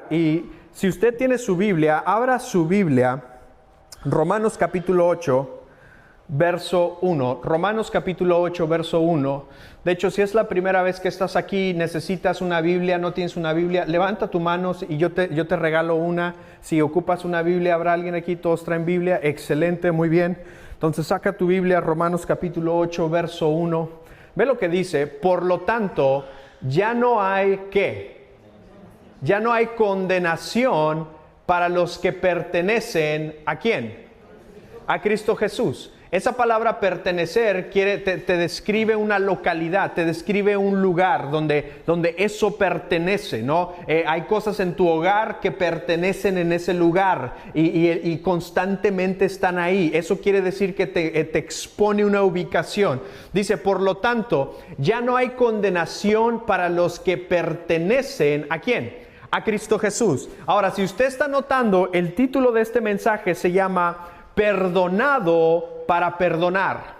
Y si usted tiene su Biblia, abra su Biblia, Romanos capítulo 8, verso 1. Romanos capítulo 8, verso 1. De hecho, si es la primera vez que estás aquí, necesitas una Biblia, no tienes una Biblia, levanta tu mano y yo te regalo una. Si ocupas una Biblia, habrá alguien aquí, todos traen Biblia. Excelente, muy bien. Entonces saca tu Biblia, Romanos capítulo 8, verso 1. Ve lo que dice: por lo tanto, ya no hay ¿qué? Ya no hay condenación para los que pertenecen ¿a quién? A Cristo Jesús. Esa palabra pertenecer te describe una localidad, te describe un lugar donde eso pertenece, ¿no? Hay cosas en tu hogar que pertenecen en ese lugar y constantemente están ahí. Eso quiere decir que te expone una ubicación. Dice, por lo tanto, ya no hay condenación para los que pertenecen ¿a quién? A Cristo Jesús. Ahora, si usted está notando, el título de este mensaje se llama Perdonado para perdonar.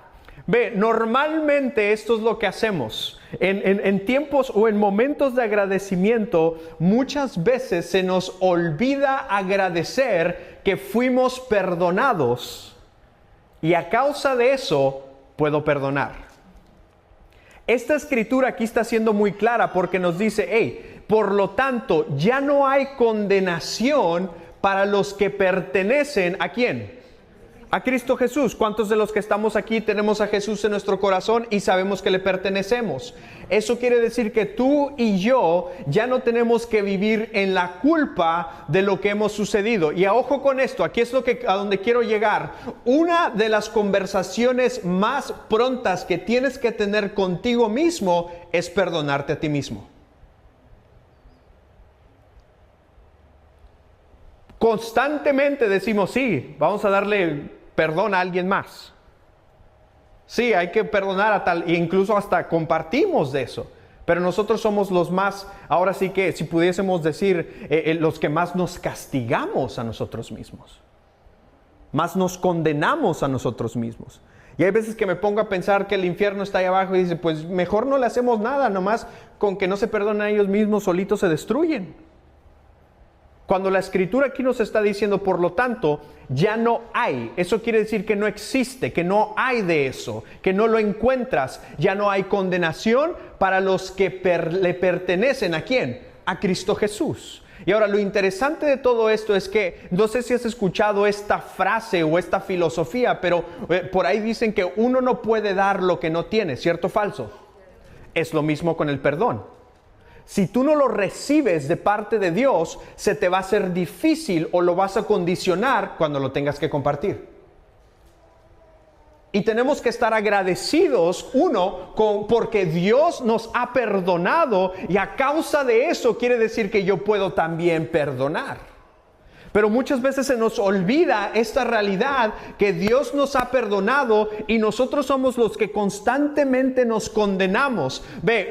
Ve, normalmente esto es lo que hacemos. En tiempos o en momentos de agradecimiento, muchas veces se nos olvida agradecer que fuimos perdonados. Y a causa de eso, puedo perdonar. Esta escritura aquí está siendo muy clara porque nos dice, hey, por lo tanto, ya no hay condenación para los que pertenecen ¿a quién? A Cristo Jesús. ¿Cuántos de los que estamos aquí tenemos a Jesús en nuestro corazón y sabemos que le pertenecemos? Eso quiere decir que tú y yo ya no tenemos que vivir en la culpa de lo que hemos sucedido. Y a ojo con esto, aquí es a donde quiero llegar. Una de las conversaciones más prontas que tienes que tener contigo mismo es perdonarte a ti mismo. Constantemente decimos, sí, vamos a darle perdón a alguien más. Sí, hay que perdonar a tal, e incluso hasta compartimos de eso. Pero nosotros somos los más, ahora sí que si pudiésemos decir, los que más nos castigamos a nosotros mismos. Más nos condenamos a nosotros mismos. Y hay veces que me pongo a pensar que el infierno está ahí abajo y dice, pues mejor no le hacemos nada, nomás con que no se perdonen a ellos mismos, solitos se destruyen. Cuando la escritura aquí nos está diciendo, por lo tanto, ya no hay. Eso quiere decir que no existe, que no hay de eso, que no lo encuentras. Ya no hay condenación para los que le pertenecen ¿a quién? A Cristo Jesús. Y ahora lo interesante de todo esto es que, no sé si has escuchado esta frase o esta filosofía, pero por ahí dicen que uno no puede dar lo que no tiene, ¿cierto o falso? Es lo mismo con el perdón. Si tú no lo recibes de parte de Dios, se te va a hacer difícil o lo vas a condicionar cuando lo tengas que compartir. Y tenemos que estar agradecidos, porque Dios nos ha perdonado y a causa de eso quiere decir que yo puedo también perdonar. Pero muchas veces se nos olvida esta realidad que Dios nos ha perdonado y nosotros somos los que constantemente nos condenamos. Ve,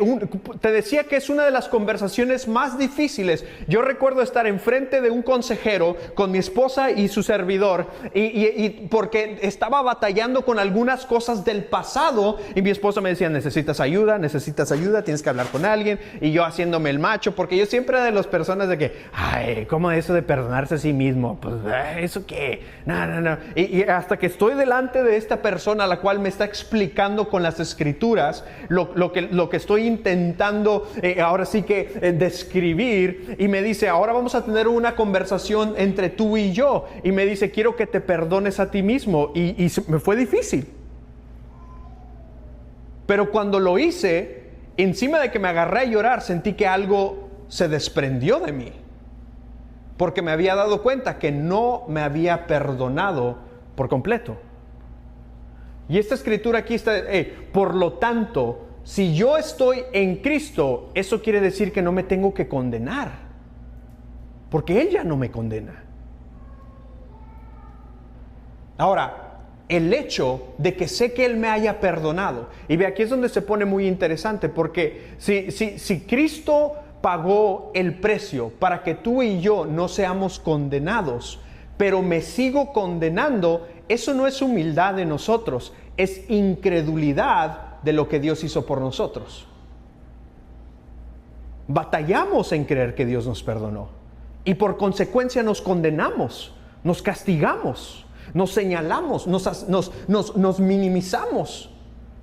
te decía que es una de las conversaciones más difíciles. Yo recuerdo estar enfrente de un consejero con mi esposa y su servidor y porque estaba batallando con algunas cosas del pasado y mi esposa me decía, necesitas ayuda, tienes que hablar con alguien, y yo haciéndome el macho, porque yo siempre era de las personas de que, ay, ¿cómo eso de perdonarse así mismo? Pues, ¿eso qué? No. Y hasta que estoy delante de esta persona, a la cual me está explicando con las escrituras lo que estoy intentando ahora sí que describir, y me dice, ahora vamos a tener una conversación entre tú y yo, y me dice, quiero que te perdones a ti mismo, y me fue difícil. Pero cuando lo hice, encima de que me agarré a llorar, sentí que algo se desprendió de mí. Porque me había dado cuenta que no me había perdonado por completo. Y esta escritura aquí está, por lo tanto, si yo estoy en Cristo, eso quiere decir que no me tengo que condenar. Porque Él ya no me condena. Ahora, el hecho de que sé que Él me haya perdonado, y ve, aquí es donde se pone muy interesante, porque si Cristo pagó el precio para que tú y yo no seamos condenados, pero me sigo condenando, eso no es humildad de nosotros, es incredulidad de lo que Dios hizo por nosotros. Batallamos en creer que Dios nos perdonó. Y por consecuencia nos condenamos, nos castigamos, nos señalamos, nos minimizamos.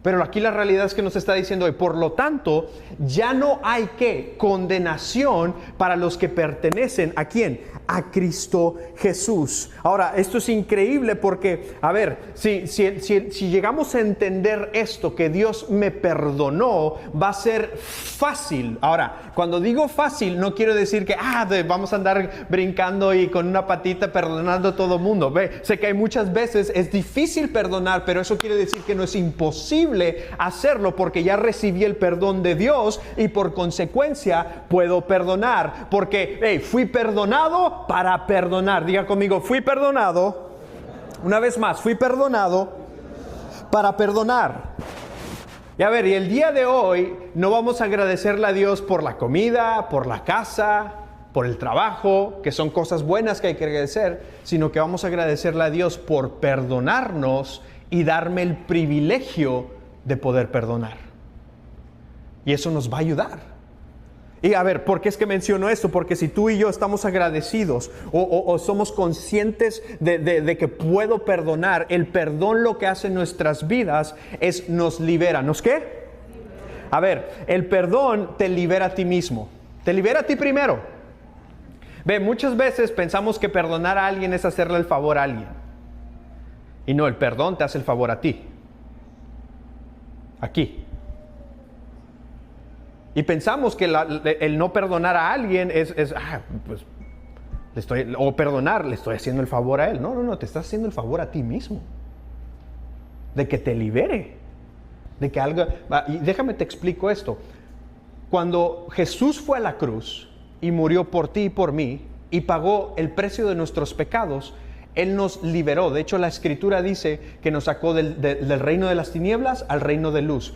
Pero aquí la realidad es que nos está diciendo hoy, por lo tanto, ya no hay condenación para los que pertenecen ¿a quién? A Cristo Jesús. Ahora, esto es increíble porque, a ver, si llegamos a entender esto, que Dios me perdonó, va a ser fácil. Ahora, cuando digo fácil, no quiero decir que vamos a andar brincando y con una patita perdonando a todo mundo. Sé que hay muchas veces es difícil perdonar, pero eso quiere decir que no es imposible hacerlo porque ya recibí el perdón de Dios y por consecuencia puedo perdonar. Porque, fui perdonado para perdonar. Diga conmigo, fui perdonado. Una vez más, fui perdonado para perdonar. Y a ver, y el día de hoy no vamos a agradecerle a Dios por la comida, por la casa, por el trabajo, que son cosas buenas que hay que agradecer, sino que vamos a agradecerle a Dios por perdonarnos y darme el privilegio de poder perdonar. Y eso nos va a ayudar. Y a ver, ¿por qué es que menciono esto? Porque si tú y yo estamos agradecidos o somos conscientes de que puedo perdonar, el perdón lo que hace en nuestras vidas es nos libera. ¿Nos qué? A ver, el perdón te libera a ti mismo. Te libera a ti primero. Muchas veces pensamos que perdonar a alguien es hacerle el favor a alguien. Y no, el perdón te hace el favor a ti. Aquí. Y pensamos que el no perdonar a alguien pues le estoy haciendo el favor a él. No, te estás haciendo el favor a ti mismo. De que te libere. De que algo... Y déjame te explico esto. Cuando Jesús fue a la cruz y murió por ti y por mí y pagó el precio de nuestros pecados, Él nos liberó. De hecho, la Escritura dice que nos sacó del reino de las tinieblas al reino de luz.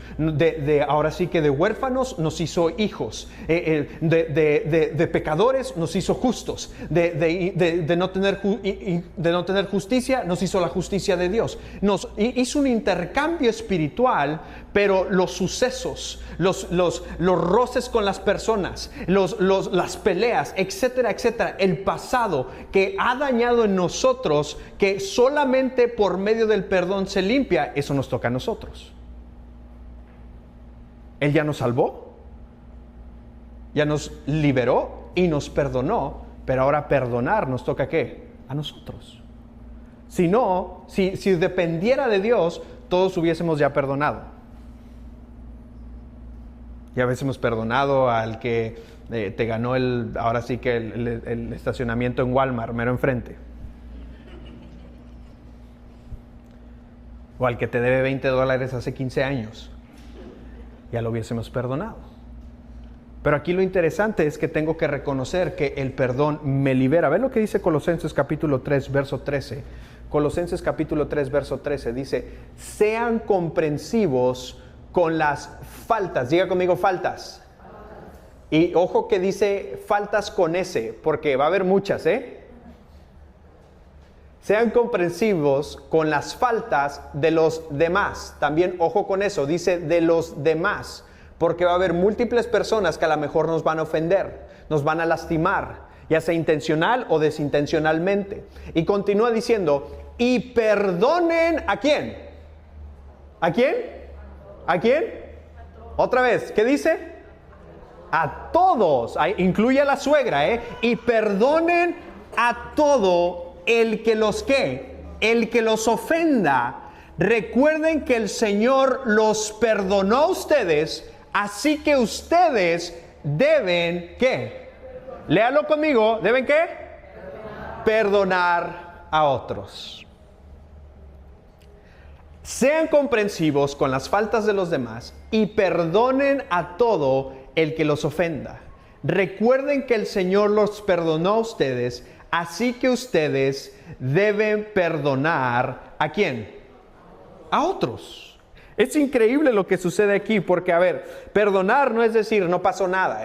Ahora sí que de huérfanos nos hizo hijos. De pecadores nos hizo justos. De no tener justicia nos hizo la justicia de Dios. Nos hizo un intercambio espiritual, pero los sucesos, los roces con las personas, las peleas, etcétera, etcétera, el pasado que ha dañado en nosotros, que solamente por medio del perdón se limpia, eso nos toca a nosotros. Él ya nos salvó, ya nos liberó y nos perdonó, pero ahora perdonar nos toca ¿qué? A nosotros. Si no, si dependiera de Dios, todos hubiésemos ya perdonado. Ya hubiésemos perdonado al que te ganó ahora sí que el estacionamiento en Walmart, mero enfrente. O al que te debe $20 hace 15 años. Ya lo hubiésemos perdonado. Pero aquí lo interesante es que tengo que reconocer que el perdón me libera. ¿Ven lo que dice Colosenses capítulo 3, verso 13? Colosenses capítulo 3, verso 13 dice: sean comprensivos con las faltas. Diga conmigo, faltas. Y ojo que dice faltas con S, porque va a haber muchas, Sean comprensivos con las faltas de los demás. También ojo con eso, dice de los demás, porque va a haber múltiples personas que a lo mejor nos van a ofender, nos van a lastimar, ya sea intencional o desintencionalmente. Y continúa diciendo, y perdonen ¿a quién? ¿A quién? ¿A quién? Otra vez, ¿qué dice? A todos, incluye a la suegra, y perdonen a todo el que los ofenda. Recuerden que el Señor los perdonó a ustedes, así que ustedes deben, ¿qué? Léalo conmigo, ¿deben qué? Perdonar a otros. Sean comprensivos con las faltas de los demás y perdonen a todo el que los ofenda. Recuerden que el Señor los perdonó a ustedes, así que ustedes deben perdonar ¿a quién? A otros. Es increíble lo que sucede aquí, porque a ver, perdonar no es decir no pasó nada,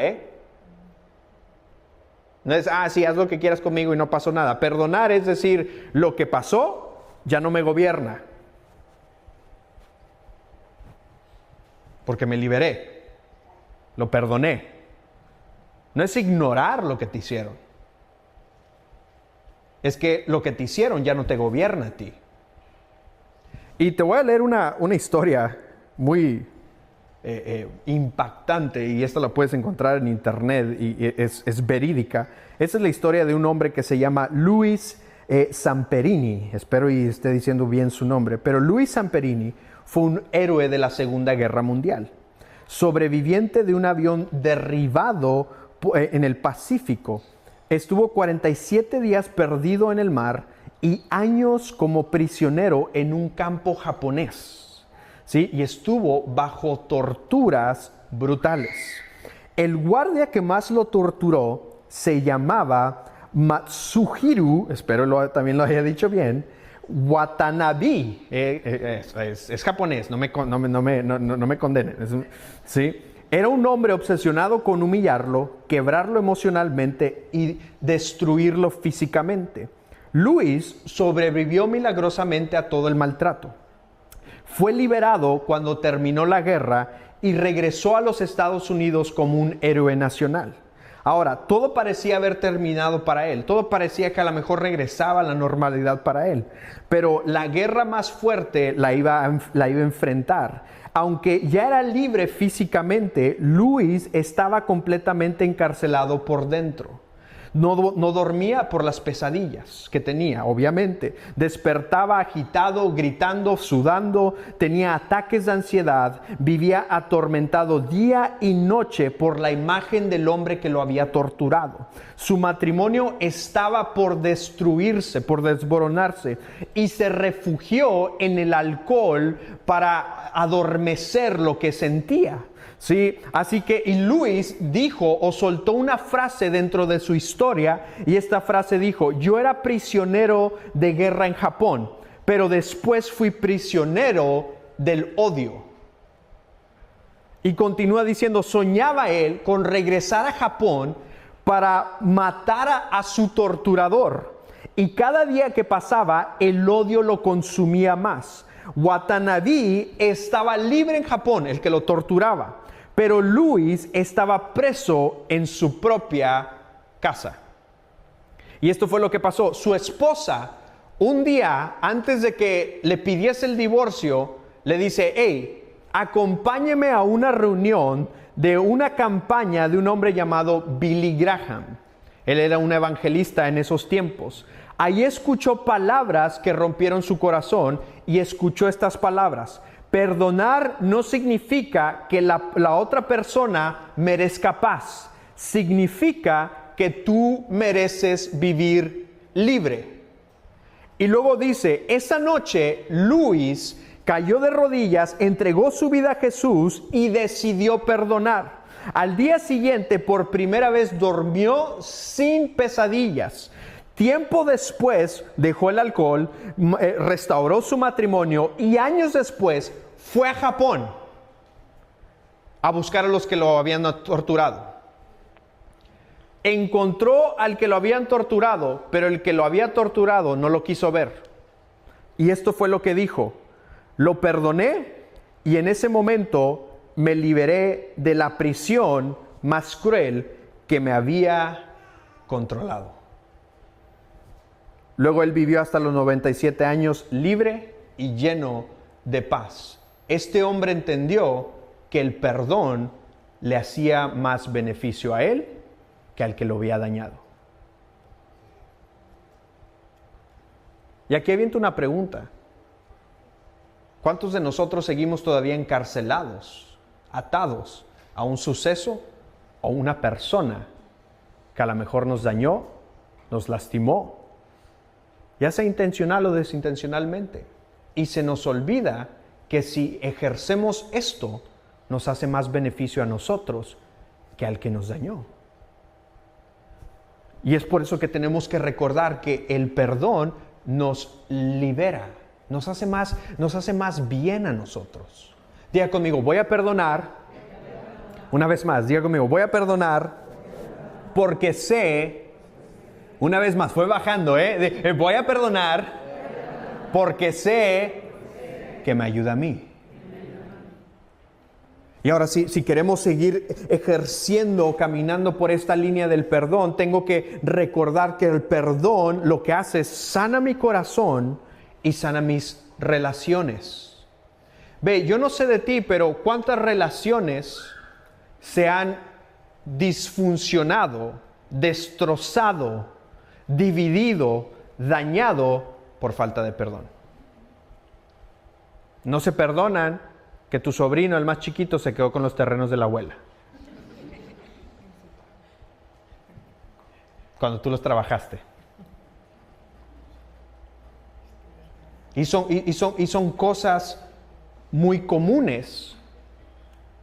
No es, sí, haz lo que quieras conmigo y no pasó nada. Perdonar es decir, lo que pasó ya no me gobierna, porque me liberé, lo perdoné. No es ignorar lo que te hicieron. es que lo que te hicieron ya no te gobierna a ti. Y te voy a leer una historia muy impactante, y esta la puedes encontrar en internet y es verídica. Esa es la historia de un hombre que se llama Louis Zamperini. Espero y esté diciendo bien su nombre, pero Louis Zamperini fue un héroe de la Segunda Guerra Mundial, sobreviviente de un avión derribado en el Pacífico. Estuvo 47 días perdido en el mar y años como prisionero en un campo japonés, ¿sí? Y estuvo bajo torturas brutales. El guardia que más lo torturó se llamaba Matsuhiro, espero también lo haya dicho bien, Watanabe. Es japonés, no me condenen. ¿Sí? Era un hombre obsesionado con humillarlo, quebrarlo emocionalmente y destruirlo físicamente. Luis sobrevivió milagrosamente a todo el maltrato. Fue liberado cuando terminó la guerra y regresó a los Estados Unidos como un héroe nacional. Ahora, todo parecía haber terminado para él. Todo parecía que a lo mejor regresaba a la normalidad para él. Pero la guerra más fuerte la iba a enfrentar. Aunque ya era libre físicamente, Luis estaba completamente encarcelado por dentro. No dormía por las pesadillas que tenía, obviamente. Despertaba agitado, gritando, sudando, tenía ataques de ansiedad, vivía atormentado día y noche por la imagen del hombre que lo había torturado. Su matrimonio estaba por destruirse, por desboronarse, y se refugió en el alcohol para adormecer lo que sentía. Sí, así que y Luis dijo o soltó una frase dentro de su historia, y esta frase dijo: yo era prisionero de guerra en Japón, pero después fui prisionero del odio. Y continúa diciendo, soñaba él con regresar a Japón para matar a su torturador, y cada día que pasaba el odio lo consumía más. Watanabe estaba libre en Japón, el que lo torturaba, pero Luis estaba preso en su propia casa. Y esto fue lo que pasó. Su esposa, un día antes de que le pidiese el divorcio, le dice: hey, acompáñeme a una reunión de una campaña de un hombre llamado Billy Graham. Él era un evangelista en esos tiempos. Ahí escuchó palabras que rompieron su corazón, y escuchó estas palabras: perdonar no significa que la otra persona merezca paz. Significa que tú mereces vivir libre. Y luego dice, esa noche Luis cayó de rodillas, entregó su vida a Jesús y decidió perdonar. Al día siguiente, por primera vez, durmió sin pesadillas. Tiempo después dejó el alcohol, restauró su matrimonio, y años después fue a Japón a buscar a los que lo habían torturado. Encontró al que lo habían torturado, pero el que lo había torturado no lo quiso ver. Y esto fue lo que dijo: lo perdoné, y en ese momento me liberé de la prisión más cruel que me había controlado. Luego él vivió hasta los 97 años libre y lleno de paz. Este hombre entendió que el perdón le hacía más beneficio a él que al que lo había dañado. Y aquí aviento una pregunta. ¿Cuántos de nosotros seguimos todavía encarcelados, atados a un suceso o una persona que a lo mejor nos dañó, nos lastimó, ya sea intencional o desintencionalmente? Y se nos olvida que si ejercemos esto, nos hace más beneficio a nosotros que al que nos dañó. Y es por eso que tenemos que recordar que el perdón nos libera, nos hace más bien a nosotros. Diga conmigo, voy a perdonar. Una vez más, diga conmigo, voy a perdonar porque sé. Una vez más, fue bajando, voy a perdonar porque sé que me ayuda a mí. Y ahora si queremos seguir ejerciendo o caminando por esta línea del perdón, tengo que recordar que el perdón lo que hace es sana mi corazón y sana mis relaciones. Ve, yo no sé de ti, pero ¿cuántas relaciones se han disfuncionado, destrozado, dividido, dañado por falta de perdón? No se perdonan que tu sobrino, el más chiquito, se quedó con los terrenos de la abuela cuando tú los trabajaste. Y son cosas muy comunes,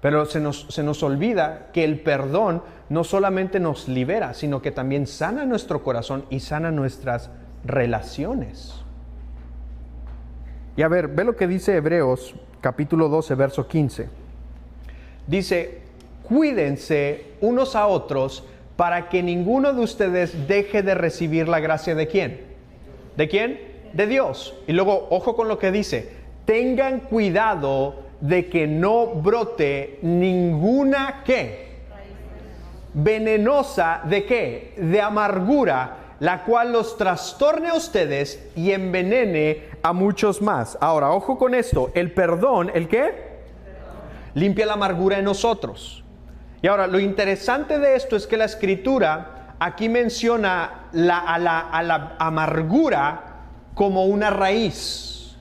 pero se nos olvida que el perdón no solamente nos libera, sino que también sana nuestro corazón y sana nuestras relaciones. Y a ver, ve lo que dice Hebreos capítulo 12, verso 15. Dice, cuídense unos a otros para que ninguno de ustedes deje de recibir la gracia ¿de quién? ¿De quién? De Dios. Y luego, ojo con lo que dice, tengan cuidado de que no brote ninguna ¿qué? Venenosa ¿de qué? De amargura, la cual los trastorne a ustedes y envenene a muchos más. Ahora, ojo con esto, el perdón, ¿el qué? Limpia la amargura en nosotros. Y ahora, lo interesante de esto es que la Escritura aquí menciona a la amargura como una raíz,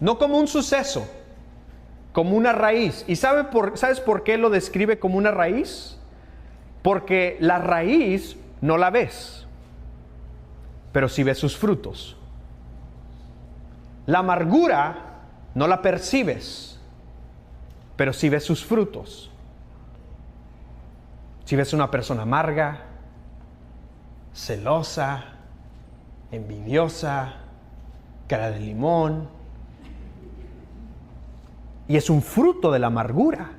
no como un suceso, como una raíz. ¿Y sabes por qué lo describe como una raíz? Porque la raíz no la ves, pero sí ves sus frutos. La amargura no la percibes, pero sí ves sus frutos. Si ves una persona amarga, celosa, envidiosa, cara de limón, y es un fruto de la amargura.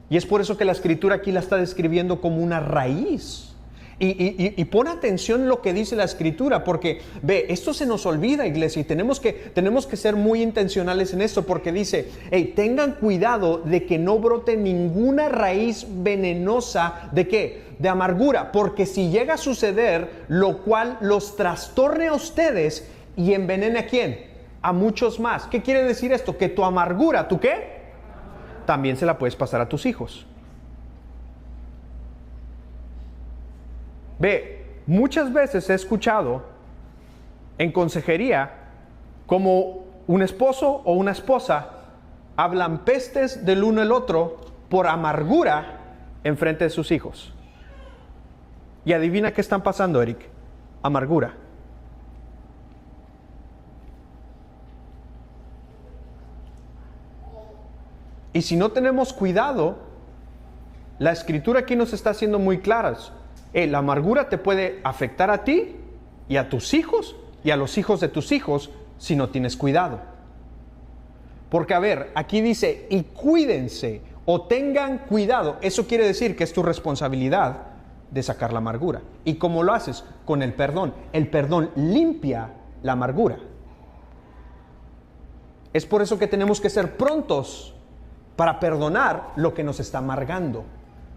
Y es por eso que la Escritura aquí la está describiendo como una raíz. Y pon atención en lo que dice la Escritura, porque ve, esto se nos olvida, iglesia, y tenemos que ser muy intencionales en esto, porque dice, hey, tengan cuidado de que no brote ninguna raíz venenosa, ¿de qué? De amargura, porque si llega a suceder, lo cual los trastorne a ustedes y envenene ¿a quién? A muchos más. ¿Qué quiere decir esto? Que tu amargura, ¿tú qué? También se la puedes pasar a tus hijos. Ve, muchas veces he escuchado en consejería como un esposo o una esposa hablan pestes del uno al otro por amargura en frente de sus hijos. Y adivina qué están pasando, Eric. Amargura. Y si no tenemos cuidado, la Escritura aquí nos está haciendo muy claras. La amargura te puede afectar a ti y a tus hijos y a los hijos de tus hijos si no tienes cuidado. Porque a ver, aquí dice, y cuídense o tengan cuidado. Eso quiere decir que es tu responsabilidad de sacar la amargura. ¿Y cómo lo haces? Con el perdón. El perdón limpia la amargura. Es por eso que tenemos que ser prontos para perdonar lo que nos está amargando,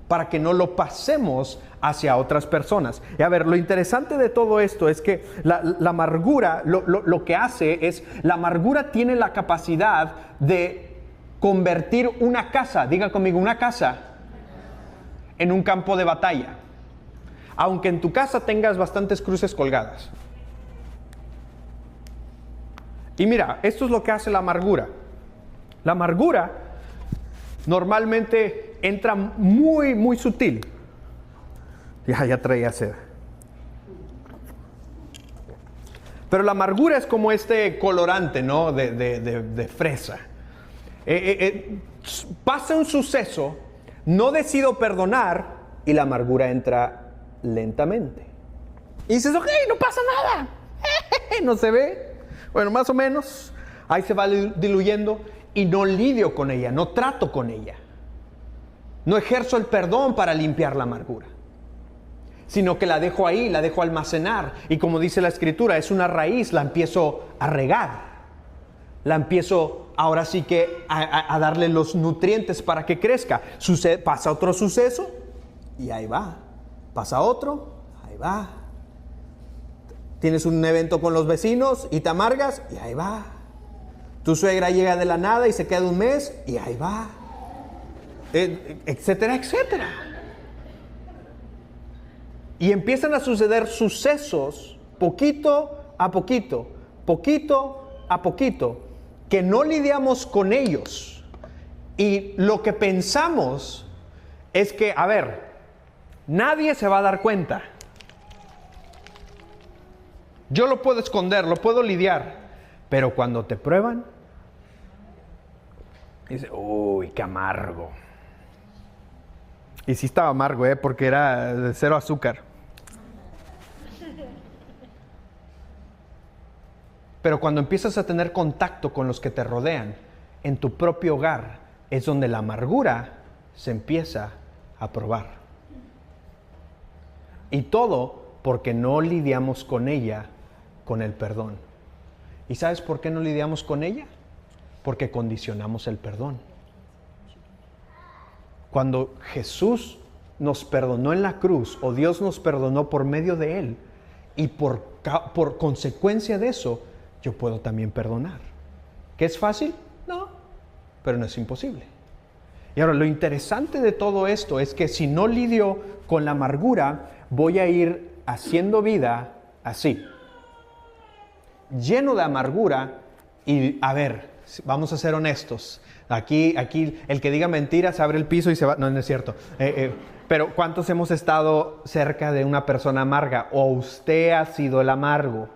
para que no lo pasemos hacia otras personas. Y a ver, lo interesante de todo esto es que la amargura, lo que hace es, la amargura tiene la capacidad de convertir una casa, diga conmigo, una casa, en un campo de batalla. Aunque en tu casa tengas bastantes cruces colgadas. Y mira, esto es lo que hace la amargura. La amargura normalmente entra muy, muy sutil. Ya traía sed. Pero la amargura es como este colorante, ¿no? De fresa. Pasa un suceso, no decido perdonar y la amargura entra lentamente. Y dices, ok, no pasa nada. No se ve. Bueno, más o menos. Ahí se va diluyendo y no lidio con ella, no trato con ella. No ejerzo el perdón para limpiar la amargura, sino que la dejo ahí, la dejo almacenar. Y como dice la Escritura, es una raíz, la empiezo a regar, la empiezo ahora sí que a darle los nutrientes para que crezca. Pasa otro suceso y ahí va. Pasa otro, ahí va. Tienes un evento con los vecinos y te amargas y ahí va. Tu suegra llega de la nada y se queda un mes y ahí va. Etcétera, etcétera. Y empiezan a suceder sucesos poquito a poquito, que no lidiamos con ellos. Y lo que pensamos es que, a ver, nadie se va a dar cuenta. Yo lo puedo esconder, lo puedo lidiar, pero cuando te prueban, dice, uy, qué amargo. Y sí estaba amargo, porque era de 0 azúcar. Pero cuando empiezas a tener contacto con los que te rodean, en tu propio hogar, es donde la amargura se empieza a probar. Y todo porque no lidiamos con ella, con el perdón. ¿Y sabes por qué no lidiamos con ella? Porque condicionamos el perdón. Cuando Jesús nos perdonó en la cruz, o Dios nos perdonó por medio de Él, y por consecuencia de eso, yo puedo también perdonar. ¿Qué es fácil? No, pero no es imposible. Y ahora lo interesante de todo esto es que si no lidio con la amargura, voy a ir haciendo vida así, lleno de amargura. Y a ver, vamos a ser honestos. Aquí el que diga mentiras abre el piso y se va. No, no es cierto. Pero ¿cuántos hemos estado cerca de una persona amarga? ¿O usted ha sido el amargo?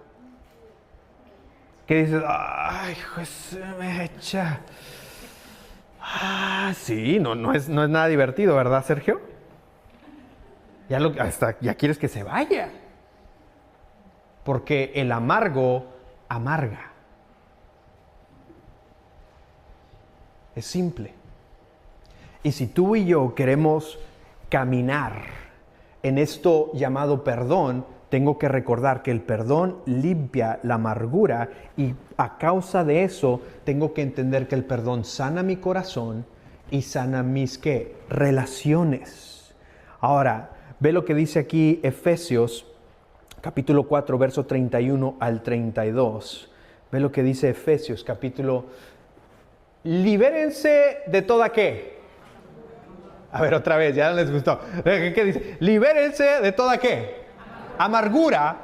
Que dices, ay, José me echa. Sí, no es nada divertido, ¿verdad, Sergio? Ya quieres que se vaya. Porque el amargo amarga. Es simple. Y si tú y yo queremos caminar en esto llamado perdón, tengo que recordar que el perdón limpia la amargura, y a causa de eso tengo que entender que el perdón sana mi corazón y sana mis ¿qué? Relaciones. Ahora, ve lo que dice aquí Efesios capítulo 4, verso 31 al 32. Ve lo que dice Efesios capítulo. Libérense de toda ¿qué? A ver, otra vez, ya no les gustó. ¿Qué dice? Libérense de toda ¿qué? Amargura,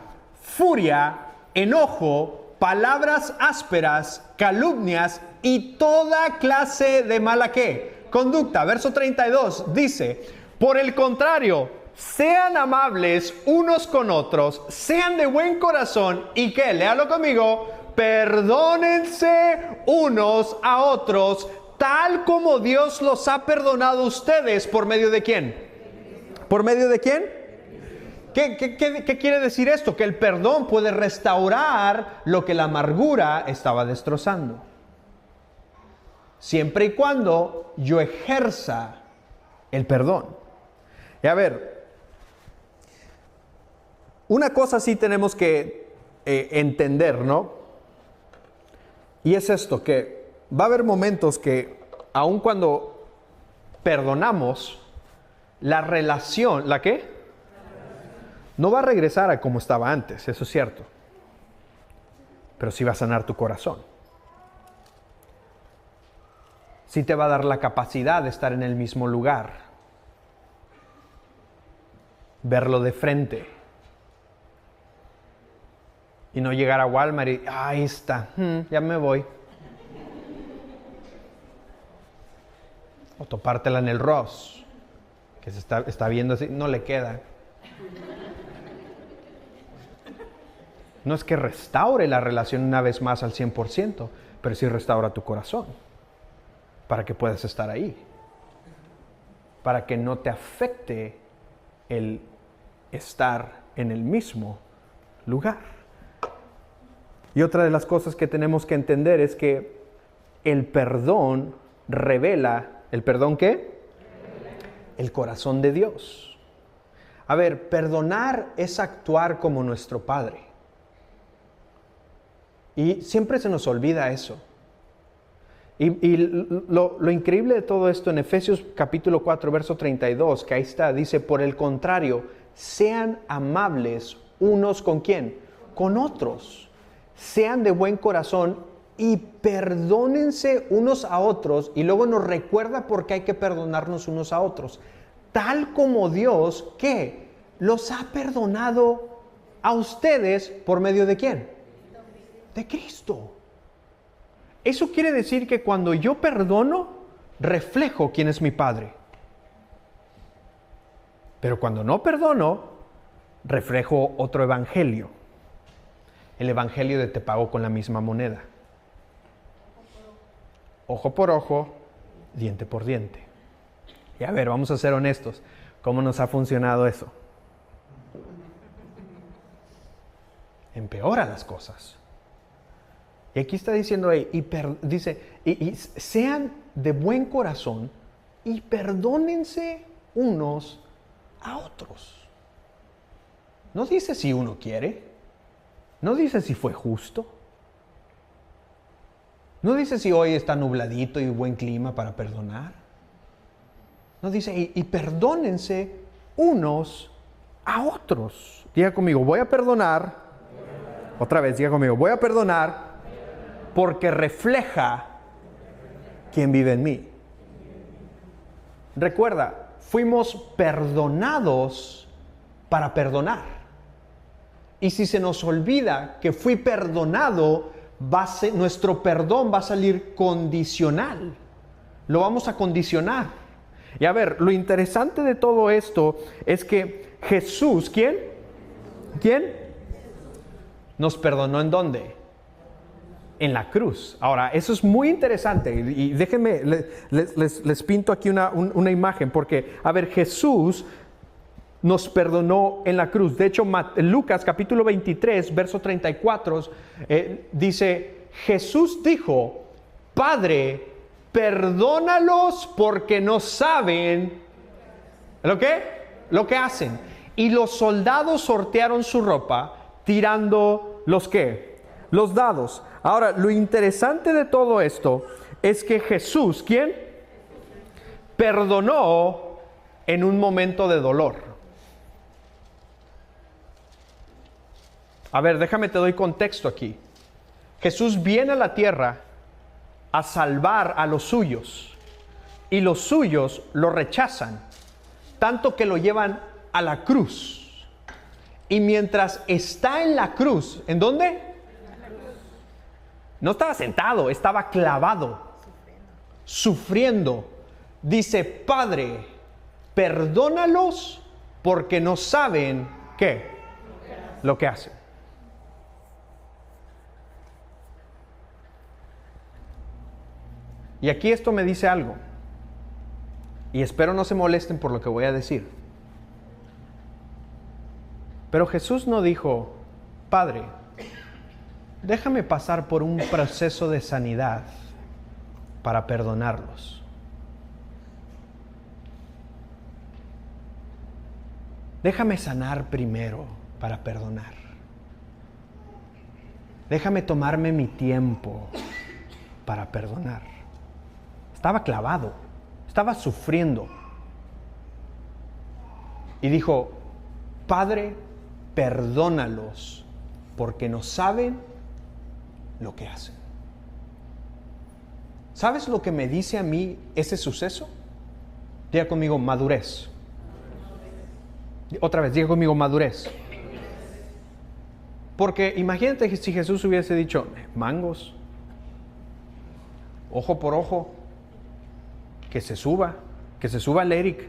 furia, enojo, palabras ásperas, calumnias y toda clase de mala ¿qué? Conducta. Verso 32 dice, por el contrario, sean amables unos con otros, sean de buen corazón y ¿qué? Léalo conmigo. Perdónense unos a otros, tal como Dios los ha perdonado a ustedes. ¿Por medio de quién? ¿Por medio de quién? ¿Qué quiere decir esto? Que el perdón puede restaurar lo que la amargura estaba destrozando. Siempre y cuando yo ejerza el perdón. Y a ver, una cosa sí tenemos que entender, ¿no? Y es esto, que va a haber momentos que, aun cuando perdonamos, la relación, ¿la qué? No va a regresar a como estaba antes, eso es cierto. Pero sí va a sanar tu corazón. Sí te va a dar la capacidad de estar en el mismo lugar. Verlo de frente. Y no llegar a Walmart y, ahí está, ya me voy. O topártela en el Ross, que se está viendo así, no le queda. No es que restaure la relación una vez más al 100%, pero sí restaura tu corazón, para que puedas estar ahí. Para que no te afecte el estar en el mismo lugar. Y otra de las cosas que tenemos que entender es que el perdón revela, ¿el perdón qué? El corazón de Dios. A ver, perdonar es actuar como nuestro Padre. Y siempre se nos olvida eso. Y lo increíble de todo esto en Efesios capítulo 4, verso 32, que ahí está, dice, por el contrario, sean amables unos con ¿quién? Con otros. Sean de buen corazón y perdónense unos a otros. Y luego nos recuerda por qué hay que perdonarnos unos a otros. Tal como Dios, ¿qué? Los ha perdonado a ustedes por medio de ¿quién? De Cristo. Eso quiere decir que cuando yo perdono, reflejo quién es mi Padre. Pero cuando no perdono, reflejo otro evangelio. El evangelio de te pago con la misma moneda. Ojo por ojo, diente por diente. Y a ver, vamos a ser honestos. ¿Cómo nos ha funcionado eso? Empeora las cosas. Y aquí está diciendo, dice, sean de buen corazón y perdónense unos a otros. No dice si uno quiere, no dice si fue justo, no dice si hoy está nubladito y buen clima para perdonar. No dice, y perdónense unos a otros. Diga conmigo, voy a perdonar. Otra vez, diga conmigo, voy a perdonar porque refleja quién vive en mí. Recuerda, fuimos perdonados para perdonar. Y si se nos olvida que fui perdonado, nuestro perdón va a salir condicional. Lo vamos a condicionar. Y a ver, lo interesante de todo esto es que Jesús, ¿quién? Nos perdonó ¿en dónde? En la cruz. Ahora, eso es muy interesante y déjenme, les pinto aquí una imagen, porque, a ver, Jesús nos perdonó en la cruz. De hecho, Lucas capítulo 23, verso 34, dice, Jesús dijo, Padre, perdónalos porque no saben ¿lo que hacen. Y los soldados sortearon su ropa tirando los dados. Ahora, lo interesante de todo esto es que Jesús, ¿quién? Perdonó en un momento de dolor. A ver, déjame te doy contexto aquí. Jesús viene a la tierra a salvar a los suyos y los suyos lo rechazan, tanto que lo llevan a la cruz. Y mientras está en la cruz, ¿en dónde? No estaba sentado, estaba clavado, sufriendo. Dice, Padre, perdónalos porque no saben ¿qué? Lo que hacen. Y aquí esto me dice algo. Y espero no se molesten por lo que voy a decir. Pero Jesús no dijo, Padre, déjame pasar por un proceso de sanidad para perdonarlos. Déjame sanar primero para perdonar. Déjame tomarme mi tiempo para perdonar. Estaba clavado, estaba sufriendo. Y dijo, Padre, perdónalos porque no saben lo que hacen. ¿Sabes lo que me dice a mí ese suceso? Diga conmigo, madurez. Otra vez, diga conmigo, madurez. Porque imagínate si Jesús hubiese dicho, mangos, ojo por ojo, que se suba el Eric.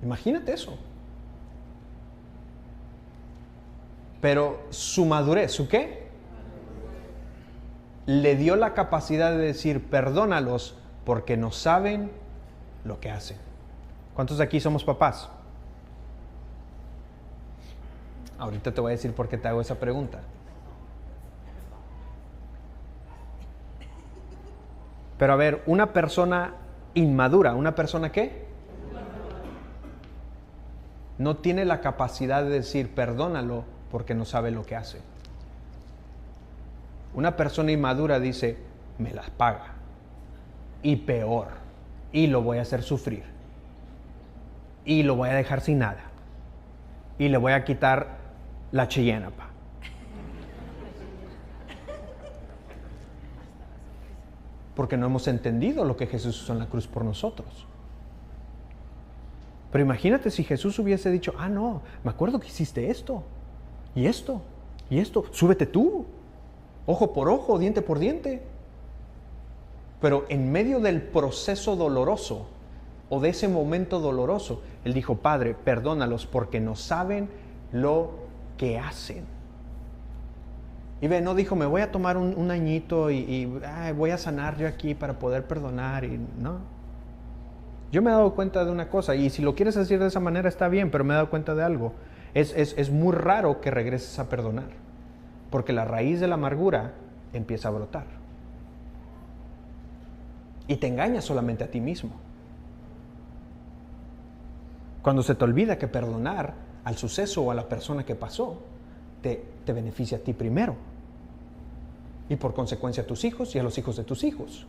Imagínate eso. Pero su madurez, ¿su qué? Le dio la capacidad de decir, perdónalos porque no saben lo que hacen. ¿Cuántos de aquí somos papás? Ahorita te voy a decir por qué te hago esa pregunta. Pero a ver, una persona inmadura, ¿una persona qué? No tiene la capacidad de decir, perdónalo porque no sabe lo que hace. Una persona inmadura dice, me las paga. Y peor. Y lo voy a hacer sufrir. Y lo voy a dejar sin nada. Y le voy a quitar la Cheyenne, pa. Porque no hemos entendido lo que Jesús hizo en la cruz por nosotros. Pero imagínate si Jesús hubiese dicho, no, me acuerdo que hiciste esto, y esto, y esto, súbete tú, ojo por ojo, diente por diente. Pero en medio del proceso doloroso, o de ese momento doloroso, Él dijo, Padre, perdónalos porque no saben lo que hacen. Y ve, no dijo, me voy a tomar un añito y voy a sanar yo aquí para poder perdonar. Y no. Yo me he dado cuenta de una cosa, y si lo quieres decir de esa manera está bien, pero me he dado cuenta de algo. Es muy raro que regreses a perdonar, porque la raíz de la amargura empieza a brotar. Y te engañas solamente a ti mismo. Cuando se te olvida que perdonar al suceso o a la persona que pasó, te beneficia a ti primero. Y por consecuencia a tus hijos y a los hijos de tus hijos.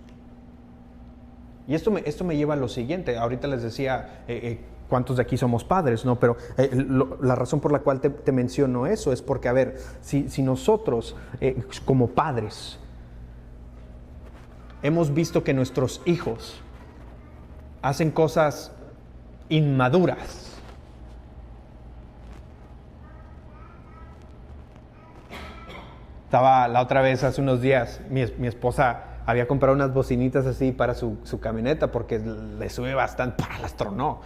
Y esto me lleva a lo siguiente. Ahorita les decía cuántos de aquí somos padres, ¿no? Pero la razón por la cual te menciono eso es porque, a ver, si nosotros como padres hemos visto que nuestros hijos hacen cosas inmaduras, estaba la otra vez, hace unos días, mi esposa había comprado unas bocinitas así para su camioneta porque le sube bastante, las tronó.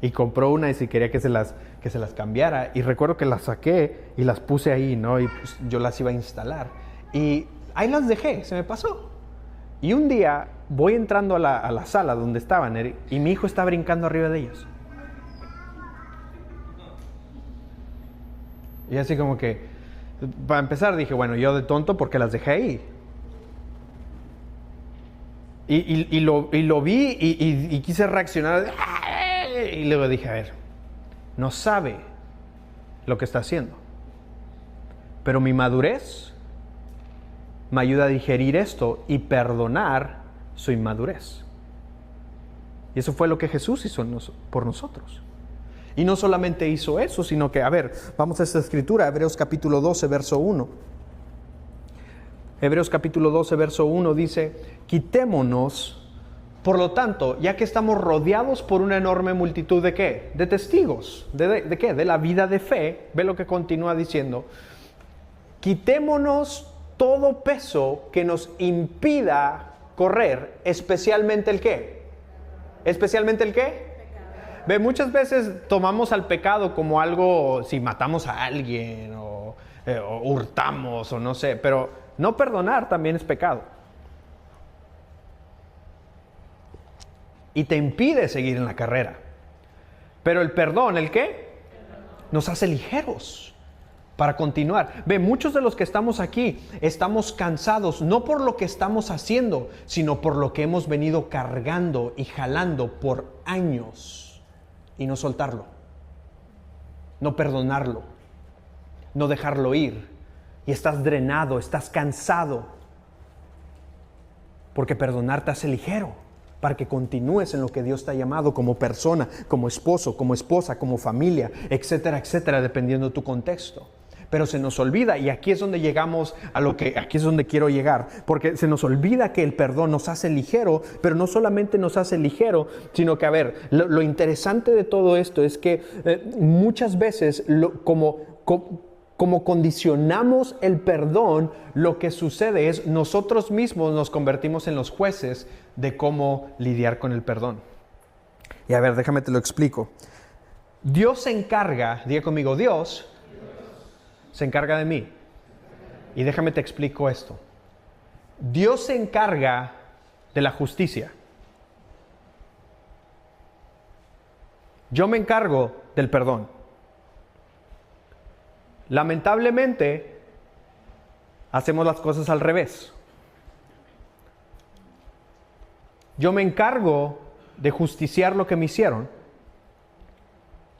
Y compró una y si quería que se las cambiara. Y recuerdo que las saqué y las puse ahí, ¿no? Y pues yo las iba a instalar. Y ahí las dejé, se me pasó. Y un día voy entrando a la sala donde estaban y mi hijo está brincando arriba de ellas. Y así como que, para empezar dije, bueno, yo de tonto porque las dejé ahí. Y lo vi y quise reaccionar. Y luego dije, a ver, no sabe lo que está haciendo. Pero mi madurez me ayuda a digerir esto y perdonar su inmadurez. Y eso fue lo que Jesús hizo por nosotros. Y no solamente hizo eso, sino que, a ver, vamos a esta escritura, Hebreos capítulo 12, verso 1. Hebreos capítulo 12, verso 1 dice, quitémonos, por lo tanto, ya que estamos rodeados por una enorme multitud de ¿qué? De testigos. ¿De qué? De la vida de fe. Ve lo que continúa diciendo. Quitémonos todo peso que nos impida correr, especialmente ¿el qué? ¿Especialmente el qué? Ve, muchas veces tomamos al pecado como algo, si matamos a alguien o hurtamos o no sé, pero no perdonar también es pecado. Y te impide seguir en la carrera. Pero el perdón, ¿el qué? Nos hace ligeros para continuar. Ve, muchos de los que estamos aquí estamos cansados, no por lo que estamos haciendo, sino por lo que hemos venido cargando y jalando por años. Y no soltarlo, no perdonarlo, no dejarlo ir. Y estás drenado, estás cansado. Porque perdonar te hace ligero, para que continúes en lo que Dios te ha llamado como persona, como esposo, como esposa, como familia, etcétera, etcétera, dependiendo de tu contexto. Pero se nos olvida, y aquí es donde llegamos aquí es donde quiero llegar, porque se nos olvida que el perdón nos hace ligero, pero no solamente nos hace ligero, sino que, a ver, lo interesante de todo esto es que muchas veces, como condicionamos el perdón, lo que sucede es nosotros mismos nos convertimos en los jueces de cómo lidiar con el perdón. Y a ver, déjame te lo explico. Dios se encarga, diga conmigo, Dios se encarga de mí. Y déjame te explico esto. Dios se encarga de la justicia. Yo me encargo del perdón. Lamentablemente, hacemos las cosas al revés. Yo me encargo de justiciar lo que me hicieron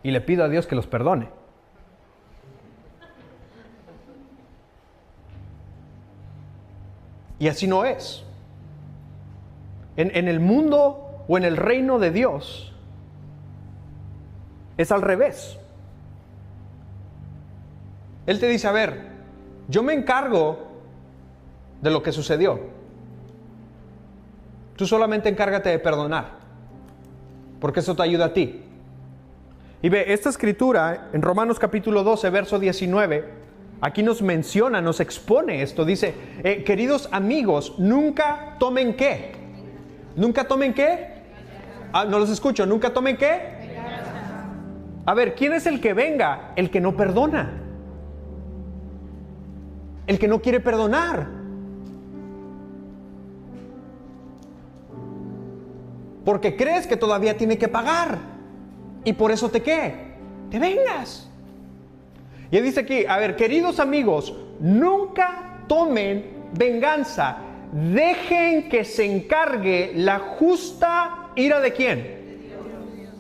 y le pido a Dios que los perdone. Y así no es. En el mundo o en el reino de Dios es al revés. Él te dice, a ver, yo me encargo de lo que sucedió. Tú solamente encárgate de perdonar, porque eso te ayuda a ti. Y ve, esta escritura en Romanos capítulo 12, verso 19, aquí nos menciona, nos expone esto. Dice, queridos amigos, nunca tomen ¿qué? ¿Nunca tomen qué? No los escucho. ¿Nunca tomen qué? A ver, ¿quién es el que venga? El que no perdona. El que no quiere perdonar. Porque crees que todavía tiene que pagar. Y por eso ¿qué? Te vengas. Y él dice aquí, a ver, queridos amigos, nunca tomen venganza. Dejen que se encargue la justa ira ¿de quién? De Dios.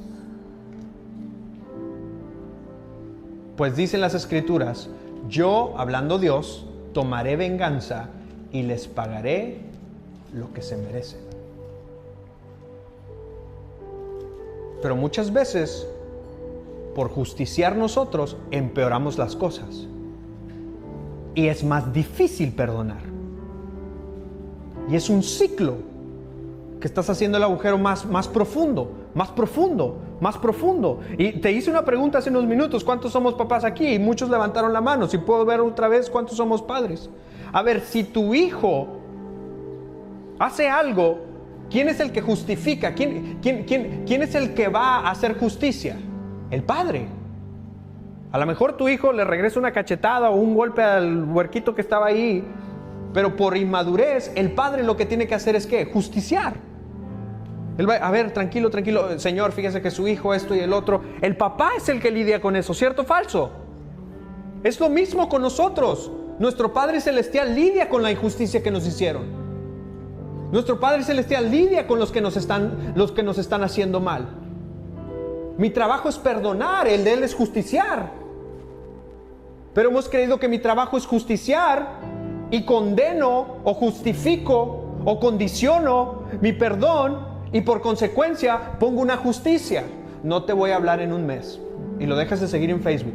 Pues dicen las escrituras, yo, hablando Dios, tomaré venganza y les pagaré lo que se merecen. Pero muchas veces, por justiciar nosotros, empeoramos las cosas. Y es más difícil perdonar. Y es un ciclo que estás haciendo el agujero más profundo, más profundo, más profundo. Y te hice una pregunta hace unos minutos, ¿cuántos somos papás aquí? Y muchos levantaron la mano. Si puedo ver otra vez, ¿cuántos somos padres? A ver, si tu hijo hace algo, ¿quién es el que justifica? ¿Quién es el que va a hacer justicia? El padre. A lo mejor tu hijo le regresa una cachetada o un golpe al huerquito que estaba ahí, pero por inmadurez, el padre lo que tiene que hacer es ¿qué? Justiciar. Él va, a ver, tranquilo, señor, fíjese que su hijo esto y el otro. El papá es el que lidia con eso, ¿cierto o falso? Es lo mismo con nosotros. Nuestro Padre Celestial lidia con la injusticia que nos hicieron. Nuestro Padre Celestial lidia con los que nos están haciendo mal. Mi trabajo es perdonar, el de Él es justiciar. Pero hemos creído que mi trabajo es justiciar y condeno o justifico o condiciono mi perdón y por consecuencia pongo una justicia. No te voy a hablar en un mes y lo dejas de seguir en Facebook.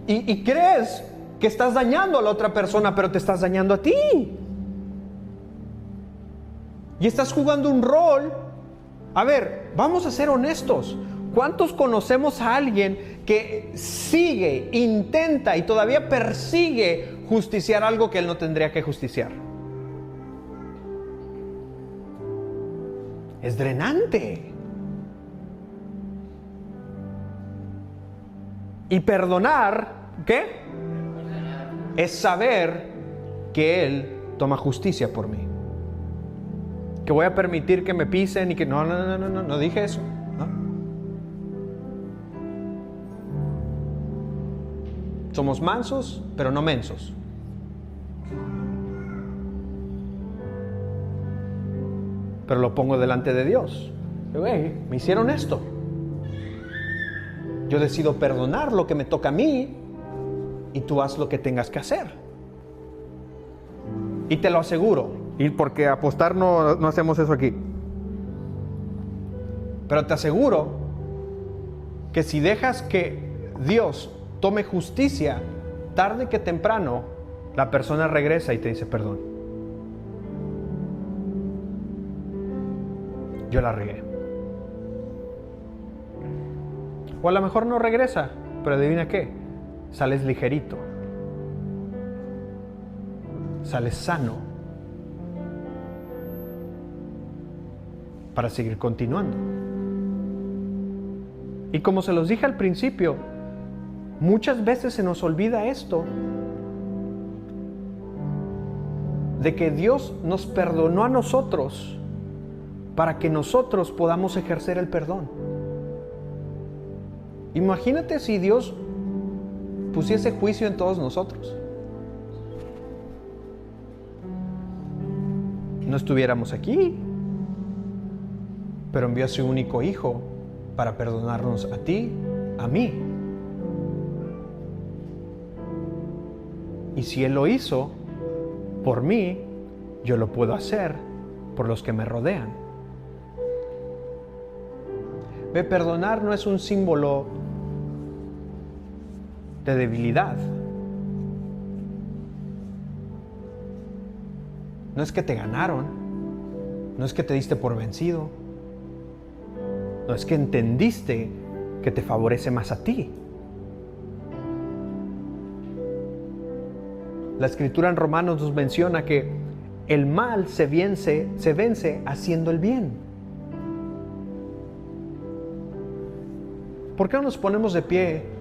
Y crees que estás dañando a la otra persona, pero te estás dañando a ti. Y estás jugando un rol. A ver, vamos a ser honestos. ¿Cuántos conocemos a alguien que sigue, intenta y todavía persigue justiciar algo que él no tendría que justiciar? Es drenante. Y perdonar, ¿qué? Es saber que Él toma justicia por mí. Que voy a permitir que me pisen y que no dije eso. ¿No? Somos mansos, pero no mensos. Pero lo pongo delante de Dios. Me hicieron esto. Yo decido perdonar lo que me toca a mí y tú haz lo que tengas que hacer. Y te lo aseguro. Y porque apostar no hacemos eso aquí. Pero te aseguro que si dejas que Dios tome justicia, tarde que temprano, la persona regresa y te dice perdón. Yo la regué. O a lo mejor no regresa, pero adivina qué, sales ligerito, sales sano para seguir continuando. Y como se los dije al principio, muchas veces se nos olvida esto, de que Dios nos perdonó a nosotros para que nosotros podamos ejercer el perdón. Imagínate si Dios pusiese juicio en todos nosotros. No estuviéramos aquí, pero envió a su único hijo para perdonarnos a ti, a mí. Y si Él lo hizo por mí, yo lo puedo hacer por los que me rodean. Ve, perdonar no es un símbolo de debilidad. No es que te ganaron, no es que te diste por vencido, no es que entendiste que te favorece más a ti. La Escritura en Romanos nos menciona que el mal se vence haciendo el bien. ¿Por qué no nos ponemos de pie